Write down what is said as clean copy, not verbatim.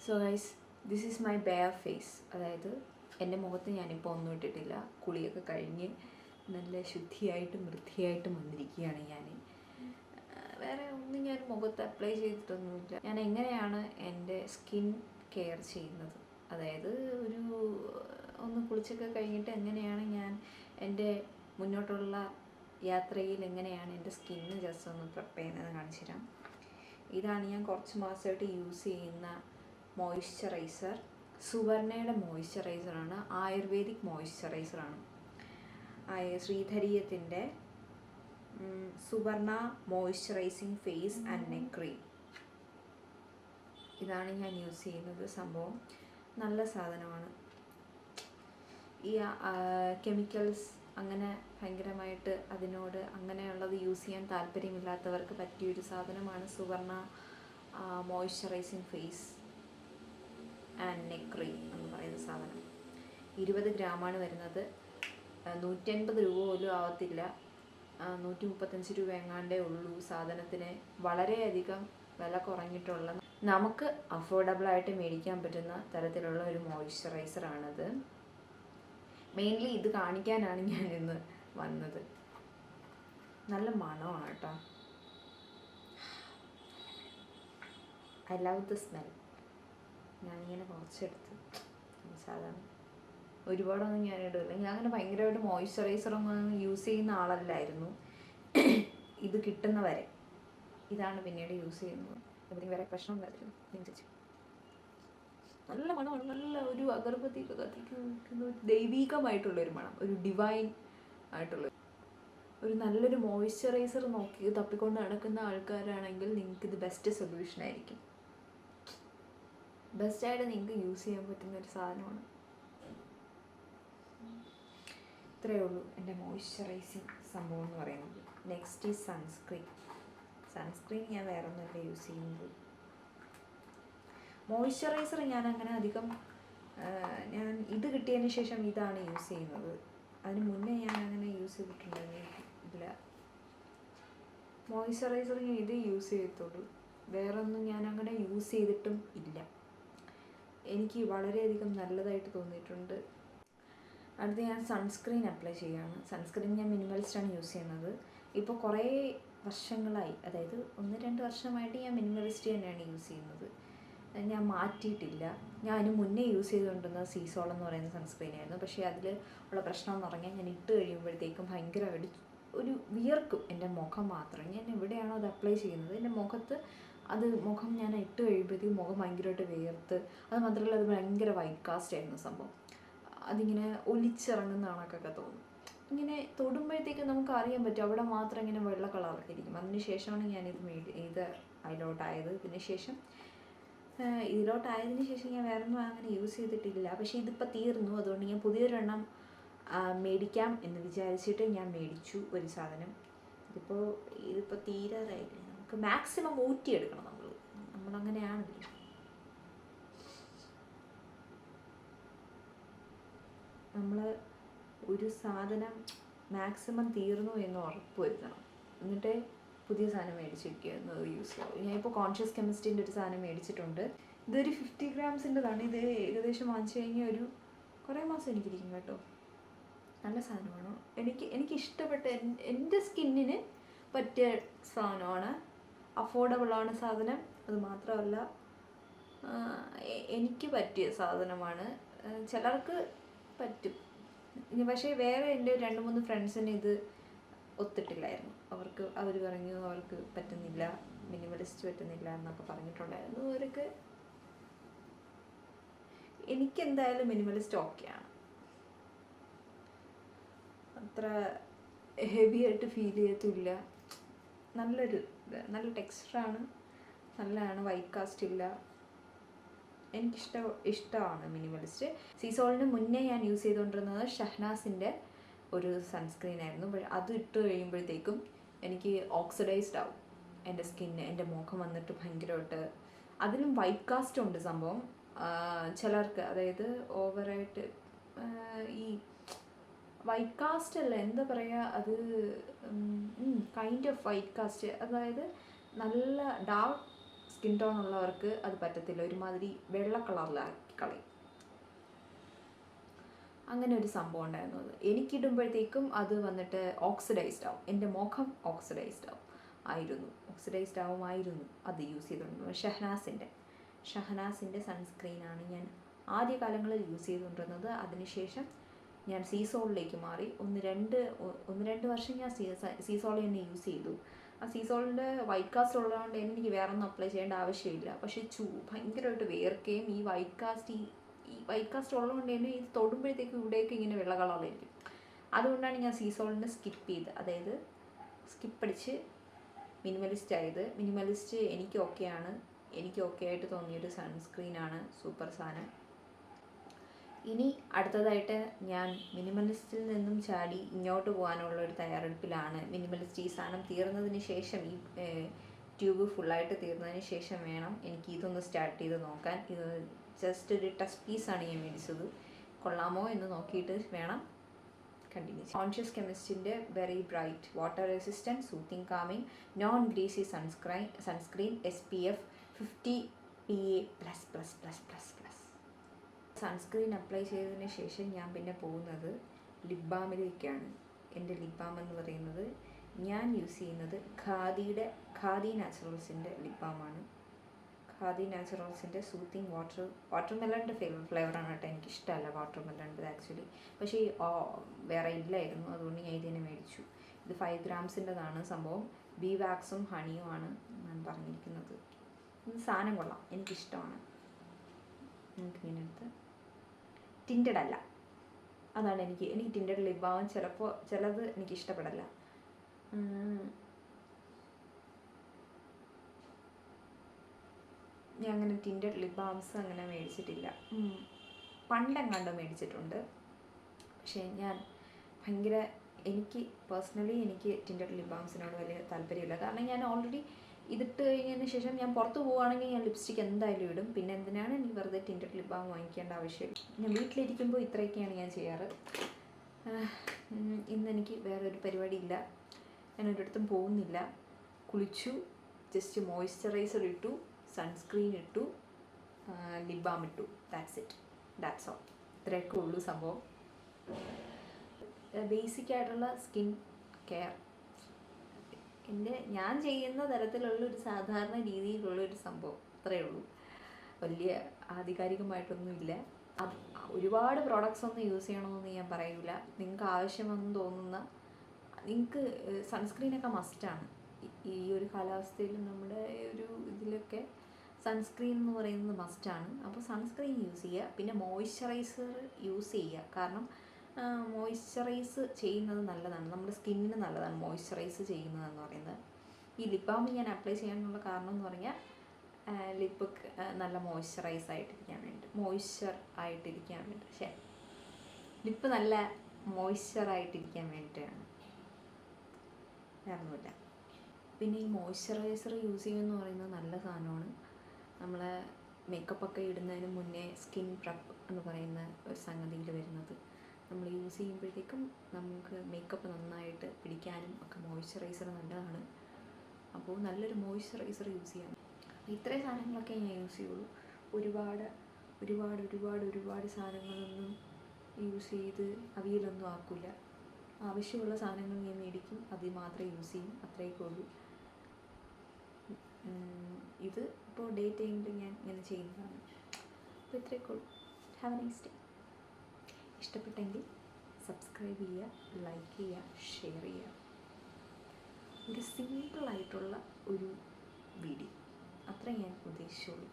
So guys, this is my bare face. അതായത് എൻ്റെ മുഖത്ത് ഞാനിപ്പോൾ ഒന്നും ഇട്ടിട്ടില്ല. കുളിയൊക്കെ കഴിഞ്ഞ് നല്ല ശുദ്ധിയായിട്ടും വൃത്തിയായിട്ടും വന്നിരിക്കുകയാണ് ഞാൻ. വേറെ ഒന്നും ഞാൻ മുഖത്ത് അപ്ലൈ ചെയ്തിട്ടൊന്നുമില്ല. ഞാൻ എങ്ങനെയാണ് എൻ്റെ സ്കിൻ കെയർ ചെയ്യുന്നത്, അതായത് ഒന്ന് കുളിച്ചൊക്കെ കഴിഞ്ഞിട്ട് എങ്ങനെയാണ് ഞാൻ എൻ്റെ മുന്നോട്ടുള്ള യാത്രയിൽ എങ്ങനെയാണ് എൻ്റെ സ്കിന്ന് ജസ്റ്റ് ഒന്ന് പ്രിപ്പയർ ചെയ്യുന്നത് കാണിച്ചു തരാം. ഇതാണ് ഞാൻ കുറച്ച് മാസമായിട്ട് യൂസ് ചെയ്യുന്ന മോയ്സ്ചറൈസർ. സുവർണയുടെ മോയ്സ്ചറൈസറാണ്, ആയുർവേദിക് മോയ്സ്ചറൈസറാണ്. ശ്രീധരീയത്തിൻ്റെ Suvarna moisturising face and neck cream. ഇതാണ് ഞാൻ യൂസ് ചെയ്യുന്നത്. സംഭവം നല്ല സാധനമാണ്. ഈ കെമിക്കൽസ് അങ്ങനെ ഭയങ്കരമായിട്ട് അതിനോട് അങ്ങനെയുള്ളത് യൂസ് ചെയ്യാൻ താല്പര്യമില്ലാത്തവർക്ക് പറ്റിയൊരു സാധനമാണ് Suvarna moisturising face and neck cream എന്ന് പറയുന്ന സാധനം. 20 ഗ്രാമാണ് വരുന്നത്. 150 രൂപ പോലും ആവത്തില്ല. 135 രൂപ എങ്ങാണ്ടേ ഉള്ളൂ സാധനത്തിന്. വളരെയധികം വില കുറഞ്ഞിട്ടുള്ള, നമുക്ക് അഫോർഡബിളായിട്ട് മേടിക്കാൻ പറ്റുന്ന തരത്തിലുള്ള ഒരു മോയ്സ്ചറൈസറാണത്. മെയിൻലി ഇത് കാണിക്കാനാണ് ഞാൻ ഇന്ന് വന്നത്. നല്ല മണമാണ് കേട്ടോ. I love the smell. ഞാനിങ്ങനെ കുറച്ചെടുത്ത്, സാധാരണ ഒരുപാടൊന്നും ഞാൻ ഇടില്ല. ഞാൻ അങ്ങനെ ഭയങ്കരമായിട്ട് മോയ്സ്ചറൈസറൊന്നും യൂസ് ചെയ്യുന്ന ആളല്ലായിരുന്നു ഇത് കിട്ടുന്നവരെ. ഇതാണ് പിന്നീട് യൂസ് ചെയ്യുന്നത്. എന്തെങ്കിലും വേറെ പ്രശ്നം ഉണ്ടായിരുന്നു. നല്ല മണമാണ്. നല്ല ഒരു അഗർബത്തിയൊക്കെ കത്തിക്കുന്ന ദൈവീകമായിട്ടുള്ളൊരു മണം, ഒരു ഡിവൈൻ ആയിട്ടുള്ള ഒരു നല്ലൊരു മോയ്സ്ചറൈസർ നോക്കി തപ്പിക്കൊണ്ട് നടക്കുന്ന ആൾക്കാരാണെങ്കിൽ നിങ്ങൾക്ക് ഇത് ബെസ്റ്റ് സൊല്യൂഷൻ ആയിരിക്കും. ബെസ്റ്റായിട്ട് നിങ്ങൾക്ക് യൂസ് ചെയ്യാൻ പറ്റുന്ന ഒരു സാധനമാണ്. ഇത്രയേ ഉള്ളൂ എൻ്റെ മോയ്സ്ചറൈസിങ് സംഭവം എന്ന് പറയുന്നത്. നെക്സ്റ്റ് ഈ സൺസ്ക്രീൻ. ഞാൻ വേറെ ഒന്നുമല്ല യൂസ് ചെയ്യുന്നത്. മോയ്സ്ചറൈസർ ഞാൻ അങ്ങനെ അധികം, ഞാൻ ഇത് കിട്ടിയതിന് ശേഷം ഇതാണ് യൂസ് ചെയ്യുന്നത്. അതിന് മുന്നേ ഞാൻ അങ്ങനെ യൂസ് ചെയ്തിട്ടുണ്ടെന്നില്ല. മോയ്സ്ചറൈസർ ഞാൻ ഇത് യൂസ് ചെയ്യത്തുള്ളൂ. വേറൊന്നും ഞാൻ അങ്ങനെ യൂസ് ചെയ്തിട്ടും ഇല്ല. എനിക്ക് വളരെയധികം നല്ലതായിട്ട് തോന്നിയിട്ടുണ്ട്. അടുത്ത് ഞാൻ സൺസ്ക്രീൻ അപ്ലൈ ചെയ്യുകയാണ്. സൺസ്ക്രീൻ ഞാൻ മിനിമലിസ്റ്റാണ് യൂസ് ചെയ്യുന്നത്. ഇപ്പോൾ കുറേ വർഷങ്ങളായി, അതായത് 1-2 വർഷമായിട്ട് ഞാൻ മിനിമലിസ്റ്റ് തന്നെയാണ് യൂസ് ചെയ്യുന്നത്. ഞാൻ മാറ്റിയിട്ടില്ല. ഞാൻ അതിന് മുന്നേ യൂസ് ചെയ്തുകൊണ്ടിരുന്നത് സീസോൾ എന്ന് പറയുന്ന സൺസ്ക്രീൻ ആയിരുന്നു. പക്ഷേ അതിൽ ഉള്ള പ്രശ്നം എന്ന് പറഞ്ഞാൽ ഞാൻ ഇട്ട് കഴിയുമ്പോഴത്തേക്കും ഭയങ്കരമായിട്ട് ഒരു വിയർക്കും എൻ്റെ മുഖം മാത്രം. ഞാൻ എവിടെയാണോ അത് അപ്ലൈ ചെയ്യുന്നത്, എൻ്റെ മുഖത്ത് അത് മുഖം ഞാൻ ഇട്ട് കഴിയുമ്പോഴത്തേക്കും മുഖം ഭയങ്കരമായിട്ട് വിയർത്ത്, അത് മാത്രമല്ല അത് ഭയങ്കര വൈറ്റ് കാസ്റ്റ് ആയിരുന്നു സംഭവം. അതിങ്ങനെ ഒലിച്ചിറങ്ങുന്ന കണക്കൊക്കെ തോന്നും. ഇങ്ങനെ തൊടുമ്പോഴത്തേക്കും നമുക്ക് അറിയാൻ പറ്റും അവിടെ മാത്രം ഇങ്ങനെ വെള്ള കളറൊക്കെ ഇരിക്കും. അതിന് ശേഷമാണ് ഞാനിത് അതിലോട്ടായത്. ഇതിലോട്ടായതിന് ശേഷം ഞാൻ വേറെ ഒന്നും അങ്ങനെ യൂസ് ചെയ്തിട്ടില്ല. പക്ഷേ ഇതിപ്പോൾ തീർന്നു. അതുകൊണ്ട് ഞാൻ പുതിയൊരെണ്ണം മേടിക്കാം എന്ന് വിചാരിച്ചിട്ട് ഞാൻ മേടിച്ചു ഒരു സാധനം. ഇതിപ്പോൾ തീരാറായില്ലേ. നമുക്ക് മാക്സിമം ഊറ്റിയെടുക്കണം. നമ്മളങ്ങനെയാണല്ലോ. നമ്മൾ ഒരു സാധനം മാക്സിമം തീർന്നു എന്ന് ഉറപ്പ് വരുത്തണം. എന്നിട്ട് പുതിയ സാധനം മേടിച്ചിരിക്കുക എന്നത് യൂസ് ആവും. ഞാനിപ്പോൾ കോൺഷ്യസ് കെമിസ്ട്രീൻ്റെ ഒരു സാധനം മേടിച്ചിട്ടുണ്ട്. ഇതൊരു 50 ഗ്രാംസിൻ്റെതാണ്. ഇത് ഏകദേശം വാങ്ങിച്ചു കഴിഞ്ഞാൽ ഒരു കുറേ മാസം എനിക്കിരിക്കും കേട്ടോ. നല്ല സാധനമാണ്. എനിക്ക് ഇഷ്ടപ്പെട്ട, എൻ്റെ സ്കിന്നിന് പറ്റിയ സാധനമാണ്. അഫോർഡബിളാണ് സാധനം. അത് മാത്രമല്ല എനിക്ക് പറ്റിയ സാധനമാണ്. ചിലർക്ക് പറ്റും. പക്ഷേ വേറെ എൻ്റെ 2-3 ഫ്രണ്ട്സിന് ഇത് ഒത്തിട്ടില്ലായിരുന്നു. അവർ പറഞ്ഞു അവർക്ക് പറ്റുന്നില്ല, മിനിമലിസ്റ്റ് പറ്റുന്നില്ല എന്നൊക്കെ പറഞ്ഞിട്ടുണ്ടായിരുന്നു. എനിക്കെന്തായാലും മിനിമലിസ്റ്റ് ഓക്കെയാണ്. അത്ര ഹെവി ആയിട്ട് ഫീൽ ചെയ്യത്തില്ല. നല്ല ടെക്സ്ചറാണ്, നല്ലതാണ്. വൈറ്റ് കാസ്റ്റ് ഇല്ല. എനിക്കിഷ്ടമാണ് മിനിമലിസ്റ്റ്. സീസോളിന് മുന്നേ ഞാൻ യൂസ് ചെയ്തുകൊണ്ടിരുന്നത് ഷഹനാസിൻ്റെ ഒരു സൺസ്ക്രീൻ ആയിരുന്നു. അത് ഇട്ട് കഴിയുമ്പോഴത്തേക്കും എനിക്ക് ഓക്സിഡൈസ്ഡ് ആവും എൻ്റെ സ്കിന്ന്. എൻ്റെ മുഖം വന്നിട്ട് ഭയങ്കരമായിട്ട്, അതിലും വൈറ്റ് കാസ്റ്റ് ഉണ്ട് സംഭവം. ചിലർക്ക്, അതായത് ഓവറായിട്ട് ഈ വൈറ്റ് കാസ്റ്റ് അല്ല, എന്താ പറയുക, അത് കൈൻഡ് ഓഫ് വൈറ്റ് കാസ്റ്റ്, അതായത് നല്ല ഡാർക്ക് സ്കിൻ ടോൺ ഉള്ളവർക്ക് അത് പറ്റത്തില്ല, ഒരുമാതിരി വെള്ള കളറിലാക്കി കളയും. അങ്ങനെ ഒരു സംഭവം ഉണ്ടായിരുന്നു. അത് എനിക്കിടുമ്പോഴത്തേക്കും അത് വന്നിട്ട് ഓക്സിഡൈസ്ഡ് ആവും, എൻ്റെ മുഖം ഓക്സിഡൈസ്ഡ് ആവുമായിരുന്നു അത് യൂസ് ചെയ്തുകൊണ്ടിരുന്നത്. ഷഹനാസിൻ്റെ സൺസ്ക്രീനാണ് ഞാൻ ആദ്യകാലങ്ങളിൽ യൂസ് ചെയ്തുകൊണ്ടിരുന്നത്. അതിനുശേഷം ഞാൻ സീസോളിലേക്ക് മാറി. ഒന്ന് രണ്ട് വർഷം ഞാൻ സീസോൾ തന്നെ യൂസ് ചെയ്തു. ആ സീസോളിൻ്റെ വൈറ്റ് കാസ്റ്റ് ഉള്ളതുകൊണ്ട് എനിക്ക് വേറെ ഒന്നും അപ്ലൈ ചെയ്യേണ്ട ആവശ്യമില്ല. പക്ഷേ ഭയങ്കരമായിട്ട് വേർക്കുകയും ഈ വൈറ്റ് കാസ്റ്റ് ഉള്ളതുകൊണ്ട് തന്നെ ഇത് തൊടുമ്പോഴത്തേക്കും ഇവിടേക്ക് ഇങ്ങനെ വെള്ള കളറായിരിക്കും. അതുകൊണ്ടാണ് ഞാൻ സീസോളിനെ സ്കിപ്പ് ചെയ്ത്, അതായത് സ്കിപ്പടിച്ച് മിനിമലിസ്റ്റ് ആയത്. മിനിമലിസ്റ്റ് എനിക്ക് ഓക്കെ ആയിട്ട് തോന്നിയൊരു സൺസ്ക്രീനാണ്, സൂപ്പർ സാധനം. ഇനി അടുത്തതായിട്ട് ഞാൻ മിനിമലിസ്റ്റിൽ നിന്നും ചാടി ഇങ്ങോട്ട് പോകാനുള്ള ഒരു തയ്യാറെടുപ്പിലാണ്. മിനിമലിസ്റ്റ് ഈ സാധനം തീർന്നതിന് ശേഷം, ഈ ട്യൂബ് ഫുള്ളായിട്ട് തീർന്നതിന് ശേഷം വേണം എനിക്ക് ഇതൊന്ന് സ്റ്റാർട്ട് ചെയ്ത് നോക്കാൻ. ഇത് ജസ്റ്റ് ഒരു ടെസ്റ്റ് പീസാണ് ഞാൻ മേടിച്ചത്, കൊള്ളാമോ എന്ന് നോക്കിയിട്ട് വേണം കണ്ടിന്യൂ. കോൺഷ്യസ് കെമിസ്റ്റിൻ്റെ very bright water resistant soothing calming non greasy sunscreen SPF 50 PA+++++. Sunscreen apply ചെയ്തതിന് ശേഷം ഞാൻ പിന്നെ പോകുന്നത് ലിപ് ബാമിലേക്കാണ്. എൻ്റെ ലിപ് ബാം എന്ന് പറയുന്നത് ഞാൻ യൂസ് ചെയ്യുന്നത് ഖാദി നാച്ചുറൽസിൻ്റെ ലിപ് ബാമാണ്. ഖാദി നാച്ചുറൽസിൻ്റെ സൂത്തിങ് വാട്ടർമെലൻ്റെ ഫ്ലേവറാണ് കേട്ടോ. എനിക്കിഷ്ടമല്ല വാട്ടർമെലൻ്റെ ആക്ച്വലി, പക്ഷേ വേറെ ഇല്ലായിരുന്നു, അതുകൊണ്ട് ഞാൻ ഇതിനെ മേടിച്ചു. ഇത് 5 grams സംഭവം. ബീ വാക്സും ഹണിയുമാണ് ഞാൻ പറഞ്ഞിരിക്കുന്നത്. സാധനം കൊള്ളാം, എനിക്കിഷ്ടമാണ്. നമുക്കിങ്ങനെ എടുത്ത് ടിൻറ്റഡ് അല്ല, അതാണ് എനിക്ക് ടിൻറ്റഡ് ലിപ് ബാം ചിലത് എനിക്ക് ഇഷ്ടപ്പെടില്ല. ഞാൻ അങ്ങനെ ടിൻറ്റഡ് ലിപ് ബാംസ് അങ്ങനെ മേടിച്ചിട്ടില്ല. പണ്ടെങ്ങാണ്ടോ മേടിച്ചിട്ടുണ്ട്, പക്ഷേ ഞാൻ എനിക്ക് പേഴ്സണലി ടിൻറ്റഡ് ലിപ് ബാംസിനോട് വലിയ താല്പര്യമില്ല. കാരണം ഞാൻ ഓൾറെഡി ഇതിട്ട് കഴിഞ്ഞതിന് ശേഷം ഞാൻ പുറത്ത് പോവുകയാണെങ്കിൽ ഞാൻ ലിപ്സ്റ്റിക്ക് എന്തായാലും ഇടും. പിന്നെ എന്തിനാണ് എനിക്ക് വെറുതെ ടിൻറ്റഡ് ലിപ് ബാം വാങ്ങിക്കേണ്ട ആവശ്യമില്ല. ഞാൻ വീട്ടിലിരിക്കുമ്പോൾ ഇത്രയൊക്കെയാണ് ഞാൻ ചെയ്യാറ്. ഇന്നെനിക്ക് വേറൊരു പരിപാടിയില്ല, ഞാൻ ഒരിടത്തും പോകുന്നില്ല. കുളിച്ചു, ജസ്റ്റ് മോയ്സ്ചറൈസർ ഇട്ടു, സൺസ്ക്രീൻ ഇട്ടു, ലിപ് ബാം ഇട്ടു, ദാറ്റ്സ് ഓൾ. ഇത്രയൊക്കെ ഉള്ളൂ സംഭവം. ബേസിക്കായിട്ടുള്ള സ്കിൻ കെയർ ഞാൻ ചെയ്യുന്ന തരത്തിലുള്ളൊരു സാധാരണ രീതിയിലുള്ളൊരു സംഭവം, അത്രയേ ഉള്ളൂ. വലിയ ആധികാരികമായിട്ടൊന്നുമില്ല. ഒരുപാട് പ്രോഡക്റ്റ്സ് ഒന്നും യൂസ് ചെയ്യണമെന്ന് ഞാൻ പറയില്ല. നിങ്ങൾക്ക് ആവശ്യമെന്ന് തോന്നുന്ന, നിങ്ങൾക്ക് സൺസ്ക്രീനൊക്കെ മസ്റ്റാണ് ഈ ഒരു കാലാവസ്ഥയിൽ. നമ്മുടെ ഒരു ഇതിലൊക്കെ സൺസ്ക്രീൻ എന്ന് പറയുന്നത് മസ്റ്റാണ്. അപ്പോൾ സൺസ്ക്രീൻ യൂസ് ചെയ്യുക, പിന്നെ മോയ്സ്ചറൈസർ യൂസ് ചെയ്യുക. കാരണം മോയ്സ്ചറൈസ് ചെയ്യുന്നത് നല്ലതാണ്, നമ്മുടെ സ്കിന്നിന് നല്ലതാണ് മോയ്സ്ചറൈസ് ചെയ്യുന്നതെന്ന് പറയുന്നത്. ഈ ലിപ് ബാം ഞാൻ അപ്ലൈ ചെയ്യാനുള്ള കാരണം എന്ന് പറഞ്ഞാൽ ലിപ്പ് നല്ല മോയ്സ്ചർ ആയിട്ടിരിക്കാൻ വേണ്ടി, ലിപ്പ് നല്ല മോയ്സ്ചർ ആയിട്ടിരിക്കാൻ വേണ്ടിയിട്ടാണ്, വേറൊന്നുമില്ല. പിന്നെ ഈ മോയ്സ്ചറൈസർ യൂസ് ചെയ്യുമെന്ന് പറയുന്നത് നല്ല സാധനമാണ്. നമ്മൾ മേക്കപ്പൊക്കെ ഇടുന്നതിന് മുന്നേ സ്കിൻ പ്രപ്പ് എന്ന് പറയുന്ന ഒരു സംഗതിയിൽ വരുന്നത് നമ്മൾ യൂസ് ചെയ്യുമ്പോഴത്തേക്കും നമുക്ക് മേക്കപ്പ് നന്നായിട്ട് പിടിക്കാനും ഒക്കെ മോയ്സ്ചറൈസർ നല്ലതാണ്. അപ്പോൾ നല്ലൊരു മോയ്സ്ചറൈസർ യൂസ് ചെയ്യാം. ഇത്രയും സാധനങ്ങളൊക്കെ ഞാൻ യൂസ് ചെയ്യുള്ളൂ. ഒരുപാട് സാധനങ്ങളൊന്നും യൂസ് ചെയ്ത് അവിയലൊന്നും ആക്കില്ല. ആവശ്യമുള്ള സാധനങ്ങൾ ഞാൻ മേടിക്കും, അത് മാത്രമേ യൂസ് ചെയ്യും, അത്രയൊക്കെ ഉള്ളൂ. ഇത് ഇപ്പോൾ ഡേ ടൈമിൽ ഞാൻ ഇങ്ങനെ ചെയ്യുന്നതാണ്. അപ്പോൾ ഇത്രയൊക്കെ ഉള്ളൂ. Have A nice day. ഇഷ്ടപ്പെട്ടെങ്കിൽ സബ്സ്ക്രൈബ് ചെയ്യുക, ലൈക്ക് ചെയ്യുക, ഷെയർ ചെയ്യുക. ഒരു സിമ്പിളായിട്ടുള്ള ഒരു വീഡിയോ, അത്രേ ഞാൻ ഉദ്ദേശിച്ചുള്ളൂ.